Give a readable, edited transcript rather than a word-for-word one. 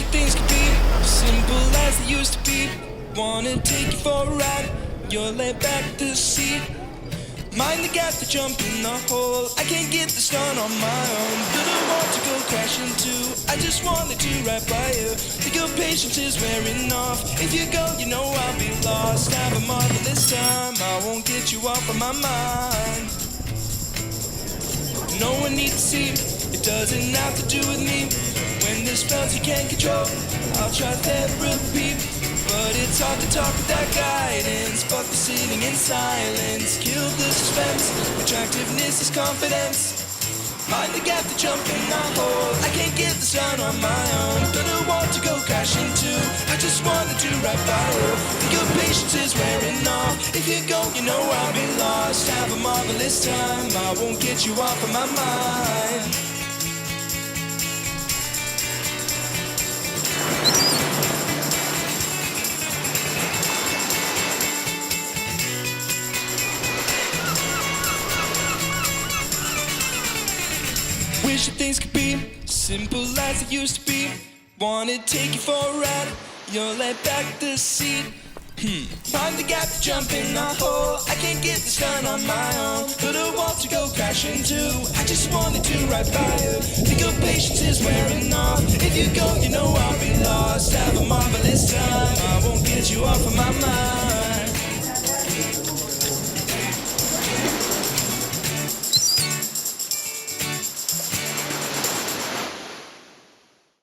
Wish things could be simple as they used to be. Wanna take you for a ride, you're laid back the seat. Mind the gap to jump in the hole, I can't get this done on my own. Didn't want to go crashing too, I just wanted to right by you. Think your patience is wearing off, if you go you know I'll be lost. Have a marvelous time, I won't get you off of my mind. No one needs to see, it doesn't have to do with me. When there's spells you can't control, I'll try therapy. But it's hard to talk without guidance. Fuck the sitting in silence, kill the suspense. Attractiveness is confidence. Mind the gap to jump in the hole, I can't get this done on my own. Don't want to go crashing too, I just wanted to right by you. Think your patience is wearing off, if you go you know I'll be lost. Have a marvelous time, I won't get you off of my mind. Wish that things could be simple as it used to be. Wanna take you for a ride, you're laid back the seat. Find the gap to jump in the hole, I can't get this done on my own. But I want to go crashing too, I just wanted to right by you. Think your patience is wearing off, if you go you know I'll be lost. Have a marvelous time, I won't